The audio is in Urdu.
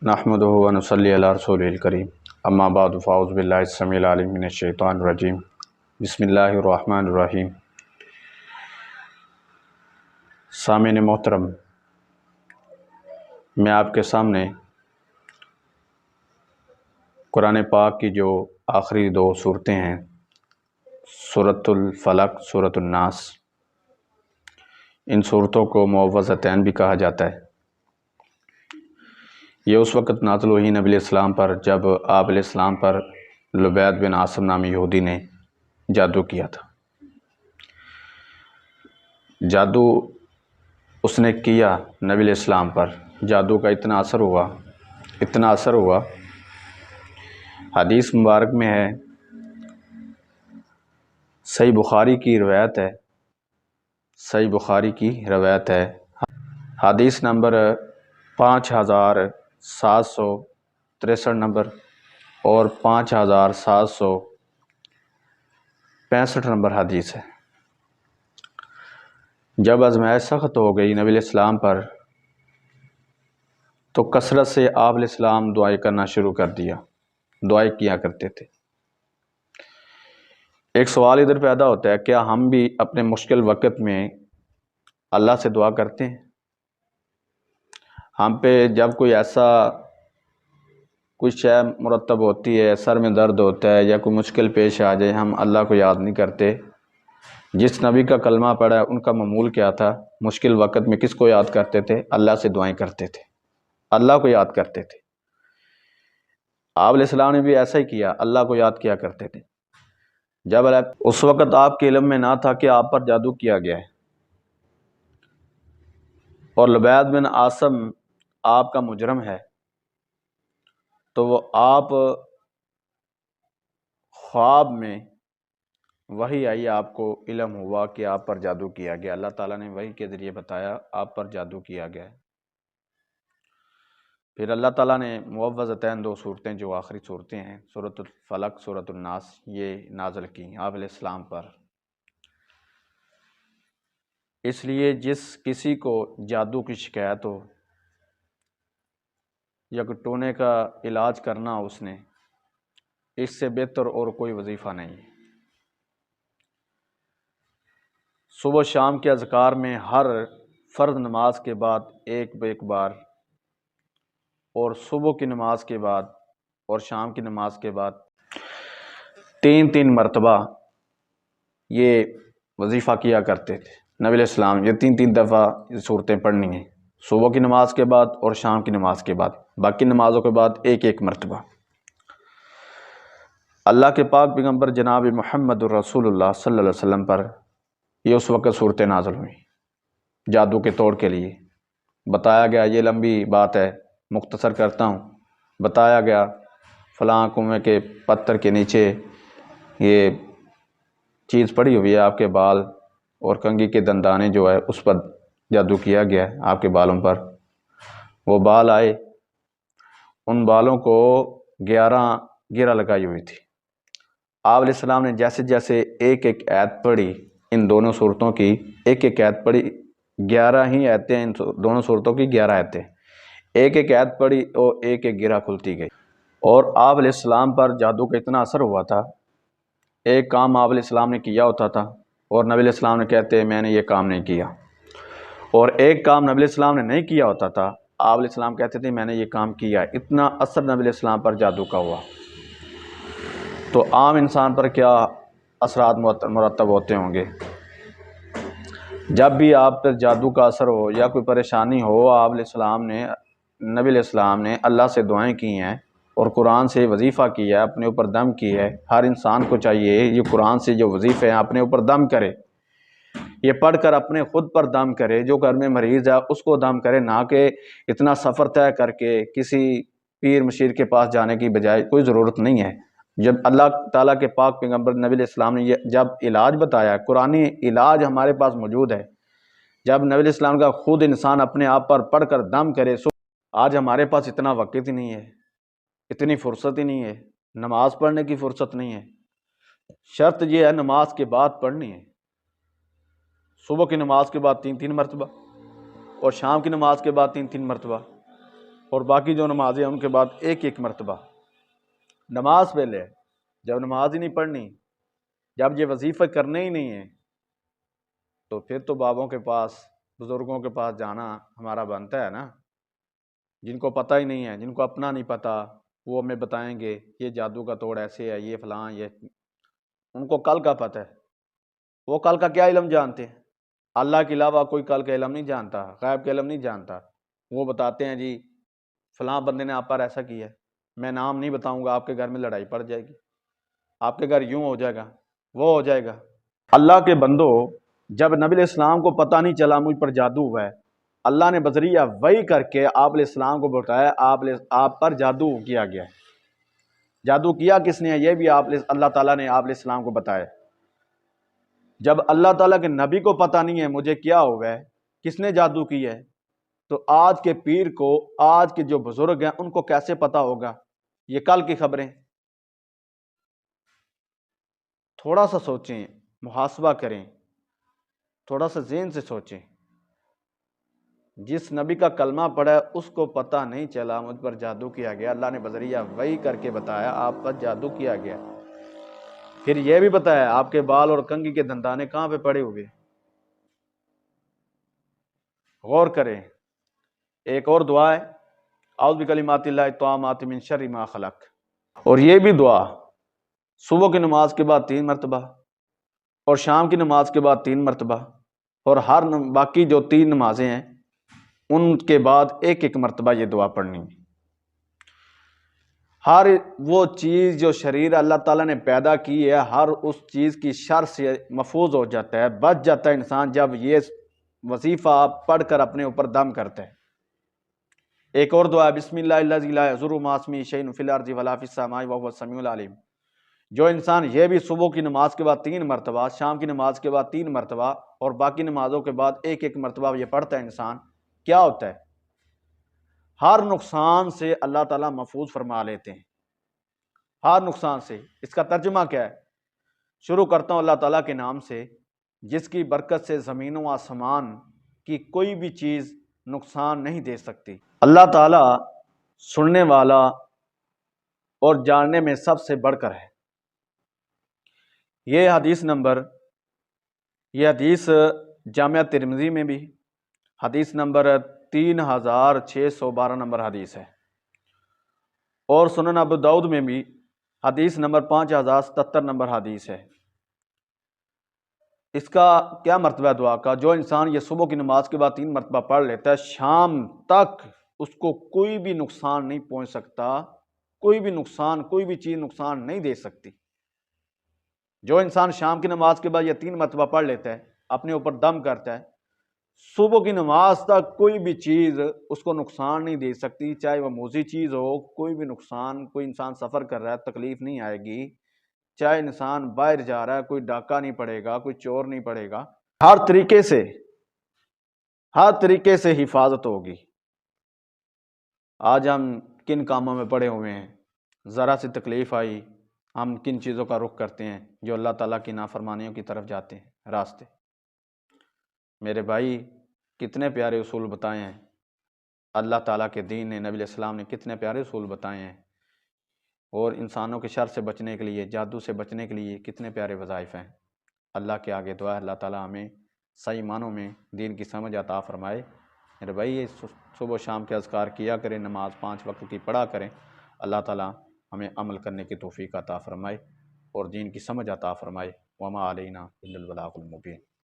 نحمده و نصلی علی رسول الکریم اما بعد فاعوذ باللہ السمیع العلیم من الشیطان الرجیم بسم اللہ الرحمن الرحیم۔ سامعین محترم، میں آپ کے سامنے قرآن پاک کی جو آخری دو صورتیں ہیں، سورۃ الفلق، سورۃ الناس، ان صورتوں کو معوذتین بھی کہا جاتا ہے۔ یہ اس وقت نازل ہوئی نبی علیہ السلام پر جب آپ علیہ السلام پر لبید بن عاصم نامی یہودی نے جادو کیا تھا۔ جادو اس نے کیا نبی علیہ السلام پر، جادو کا اتنا اثر ہوا، حدیث مبارک میں ہے، صحیح بخاری کی روایت ہے، حدیث نمبر 5763 نمبر اور 5765 نمبر حدیث ہے۔ جب آزمائش سخت ہو گئی نبی علیہ السلام پر تو کثرت سے آپ علیہ السلام دعائیں کرنا شروع کر دیا، دعائیں کیا کرتے تھے۔ ایک سوال ادھر پیدا ہوتا ہے، کیا ہم بھی اپنے مشکل وقت میں اللہ سے دعا کرتے ہیں؟ ہم پہ جب کوئی شے مرتب ہوتی ہے، سر میں درد ہوتا ہے یا کوئی مشکل پیش آ جائے، ہم اللہ کو یاد نہیں کرتے۔ جس نبی کا کلمہ پڑھا ہے ان کا معمول کیا تھا؟ مشکل وقت میں کس کو یاد کرتے تھے؟ اللہ سے دعائیں کرتے تھے، اللہ کو یاد کرتے تھے۔ آپ علیہ السلام نے بھی ایسا ہی کیا، اللہ کو یاد کیا کرتے تھے۔ جب اس وقت آپ کے علم میں نہ تھا کہ آپ پر جادو کیا گیا ہے اور لبید بن عاصم آپ کا مجرم ہے، تو وہ آپ خواب میں وحی آئی، آپ کو علم ہوا کہ آپ پر جادو کیا گیا، اللہ تعالیٰ نے وحی کے ذریعے بتایا آپ پر جادو کیا گیا ہے۔ پھر اللہ تعالیٰ نے معوذتین دو صورتیں جو آخری صورتیں ہیں، سورۃ الفلق، سورۃ الناس، یہ نازل کی آپ علیہ السلام پر۔ اس لیے جس کسی کو جادو کی شکایت ہو یا کوئی ٹونے کا علاج کرنا ہو، اس نے اس سے بہتر اور کوئی وظیفہ نہیں ہے۔ صبح و شام کے اذکار میں ہر فرض نماز کے بعد ایک بار، اور صبح کی نماز کے بعد اور شام کی نماز کے بعد 3 مرتبہ یہ وظیفہ کیا کرتے تھے نبی علیہ السلام۔ یہ 3 دفعہ یہ صورتیں پڑھنی ہیں، صبح کی نماز کے بعد اور شام کی نماز کے بعد، باقی نمازوں کے بعد ایک مرتبہ۔ اللہ کے پاک پیغمبر جناب محمد الرسول اللہ صلی اللہ علیہ وسلم پر یہ اس وقت صورتیں نازل ہوئیں جادو کے توڑ کے لیے۔ بتایا گیا، یہ لمبی بات ہے، مختصر کرتا ہوں، بتایا گیا فلاں کنویں کے پتھر کے نیچے یہ چیز پڑی ہوئی ہے، آپ کے بال اور کنگھی کے دندانے جو ہے اس پر جادو کیا گیا ہے، آپ کے بالوں پر۔ وہ بال آئے، ان بالوں کو 11 گرہ لگائی ہوئی تھی۔ آپ علیہ السلام نے جیسے جیسے ایک آیت پڑھی، ان دونوں صورتوں کی ایک آیت پڑھی، 11 ہی آیتیں، ان دونوں صورتوں کی 11 آیتیں، ایک آیت پڑھی اور ایک گرہ کھلتی گئی۔ اور آپ علیہ السلام پر جادو کا اتنا اثر ہوا تھا، ایک کام آپ علیہ السلام نے کیا ہوتا تھا اور نبی علیہ السلام نے کہتے میں نے یہ کام نہیں کیا، اور ایک کام نبی علیہ السلام نے نہیں کیا ہوتا تھا، آپ علیہ السلام کہتے تھے میں نے یہ کام کیا۔ اتنا اثر نبی علیہ السلام پر جادو کا ہوا، تو عام انسان پر کیا اثرات مرتب ہوتے ہوں گے؟ جب بھی آپ پر جادو کا اثر ہو یا کوئی پریشانی ہو، آپ علیہ السلام نے، نبی علیہ السلام نے اللہ سے دعائیں کی ہیں اور قرآن سے وظیفہ کیا ہے، اپنے اوپر دم کی ہے۔ ہر انسان کو چاہیے یہ قرآن سے جو وظیفے ہیں اپنے اوپر دم کرے، یہ پڑھ کر اپنے خود پر دم کرے، جو گھر میں مریض ہے اس کو دم کرے، نہ کہ اتنا سفر طے کر کے کسی پیر مشیر کے پاس جانے کی بجائے، کوئی ضرورت نہیں ہے۔ جب اللہ تعالیٰ کے پاک پیغمبر نبی علیہ السلام نے جب علاج بتایا، قرآنی علاج ہمارے پاس موجود ہے، جب نبی علیہ السلام کا خود انسان اپنے آپ پر پڑھ کر دم کرے۔ آج ہمارے پاس اتنا وقت ہی نہیں ہے، اتنی فرصت ہی نہیں ہے، نماز پڑھنے کی فرصت نہیں ہے۔ شرط یہ ہے نماز کے بعد پڑھنی ہے، صبح کی نماز کے بعد 3 مرتبہ اور شام کی نماز کے بعد 3 مرتبہ۔ اور باقی جو نمازیں ہیں ان کے بعد ایک ایک مرتبہ نماز پہلے، جب نماز ہی نہیں پڑھنی، جب یہ وظیفہ کرنے ہی نہیں ہے، تو پھر تو بابوں کے پاس، بزرگوں کے پاس جانا ہمارا بنتا ہے نا۔ جن کو پتہ ہی نہیں ہے، جن کو اپنا نہیں پتہ، وہ ہمیں بتائیں گے یہ جادو کا توڑ ایسے ہے، یہ فلاں، یہ ان کو کل کا پتہ ہے۔ وہ کل کا کیا علم جانتے ہیں؟ اللہ کے علاوہ کوئی کل کا علم نہیں جانتا، غیب کا علم نہیں جانتا۔ وہ بتاتے ہیں جی فلاں بندے نے آپ پر ایسا کیا ہے، میں نام نہیں بتاؤں گا، آپ کے گھر میں لڑائی پڑ جائے گی، آپ کے گھر یوں ہو جائے گا، وہ ہو جائے گا۔ اللہ کے بندو، جب نبی علیہ السلام کو پتہ نہیں چلا مجھ پر جادو ہوا ہے، اللہ نے بذریعہ وحی کر کے آپ علیہ السلام کو بتایا آپ پر جادو کیا گیا ہے۔ جادو کیا کس نے ہے یہ بھی اللہ تعالیٰ نے آپ علیہ السلام کو بتایا۔ جب اللہ تعالیٰ کے نبی کو پتہ نہیں ہے مجھے کیا ہوا ہے، کس نے جادو کیا ہے، تو آج کے پیر کو، آج کے جو بزرگ ہیں ان کو کیسے پتہ ہوگا یہ کل کی خبریں؟ تھوڑا سا سوچیں، محاسبہ کریں، تھوڑا سا ذہن سے سوچیں۔ جس نبی کا کلمہ پڑھا ہے اس کو پتہ نہیں چلا مجھ پر جادو کیا گیا، اللہ نے بذریعہ وحی کر کے بتایا آپ پر جادو کیا گیا۔ پھر یہ بھی بتایا آپ کے بال اور کنگھی کے دندانے کہاں پہ پڑے ہوئے۔ غور کریں۔ ایک اور دعا ہے، اعوذ بکلمات اللہ التامات من شر ما خلق، اور یہ بھی دعا صبح کی نماز کے بعد 3 مرتبہ اور شام کی نماز کے بعد 3 مرتبہ، اور ہر باقی جو 3 نمازیں ہیں ان کے بعد ایک ایک مرتبہ یہ دعا پڑھنی ہے۔ ہر وہ چیز جو شریر اللہ تعالیٰ نے پیدا کی ہے، ہر اس چیز کی شر سے محفوظ ہو جاتا ہے، بچ جاتا ہے انسان جب یہ وظیفہ پڑھ کر اپنے اوپر دم کرتا ہے۔ ایک اور دعا ہے، بسم اللہ الذی لا یضر مع اسمہ شیء فی الارض ولا فی السماء وهو السمیع العلیم۔ جو انسان یہ بھی صبح کی نماز کے بعد 3 مرتبہ، شام کی نماز کے بعد 3 مرتبہ اور باقی نمازوں کے بعد ایک ایک مرتبہ یہ پڑھتا ہے، انسان کیا ہوتا ہے؟ ہر نقصان سے اللہ تعالیٰ محفوظ فرما لیتے ہیں، ہر نقصان سے۔ اس کا ترجمہ کیا ہے؟ شروع کرتا ہوں اللہ تعالیٰ کے نام سے، جس کی برکت سے زمین و آسمان کی کوئی بھی چیز نقصان نہیں دے سکتی۔ اللہ تعالیٰ سننے والا اور جاننے میں سب سے بڑھ کر ہے۔ یہ حدیث جامعہ ترمذی میں بھی حدیث نمبر 3612 نمبر حدیث ہے، اور سنن ابو داؤد میں بھی حدیث نمبر 5077 نمبر حدیث ہے۔ اس کا کیا مرتبہ ہے دعا کا؟ جو انسان یہ صبح کی نماز کے بعد 3 مرتبہ پڑھ لیتا ہے، شام تک اس کو کوئی بھی نقصان نہیں پہنچ سکتا، کوئی بھی نقصان، کوئی بھی چیز نقصان نہیں دے سکتی۔ جو انسان شام کی نماز کے بعد یہ 3 مرتبہ پڑھ لیتا ہے، اپنے اوپر دم کرتا ہے، صبح کی نماز تک کوئی بھی چیز اس کو نقصان نہیں دے سکتی، چاہے وہ موذی چیز ہو، کوئی بھی نقصان، کوئی انسان سفر کر رہا ہے تکلیف نہیں آئے گی، چاہے انسان باہر جا رہا ہے کوئی ڈاکہ نہیں پڑے گا، کوئی چور نہیں پڑے گا، ہر طریقے سے حفاظت ہوگی۔ آج ہم کن کاموں میں پڑے ہوئے ہیں، ذرا سی تکلیف آئی ہم کن چیزوں کا رخ کرتے ہیں جو اللہ تعالیٰ کی نافرمانیوں کی طرف جاتے ہیں راستے۔ میرے بھائی، کتنے پیارے اصول بتائے ہیں اللہ تعالیٰ کے دین نے، نبی علیہ السلام نے کتنے پیارے اصول بتائے ہیں، اور انسانوں کے شر سے بچنے کے لیے، جادو سے بچنے کے لیے کتنے پیارے وظائف ہیں۔ اللہ کے آگے دعا ہے اللہ تعالیٰ ہمیں صحیح معنوں میں دین کی سمجھ عطا فرمائے۔ میرے بھائی، یہ صبح و شام کے اذکار کیا کریں، نماز 5 وقت کی پڑھا کریں، اللہ تعالیٰ ہمیں عمل کرنے کی توفیق عطا فرمائے اور دین کی سمجھ عطا فرمائے۔ وما علینا الا البلاغ المبین۔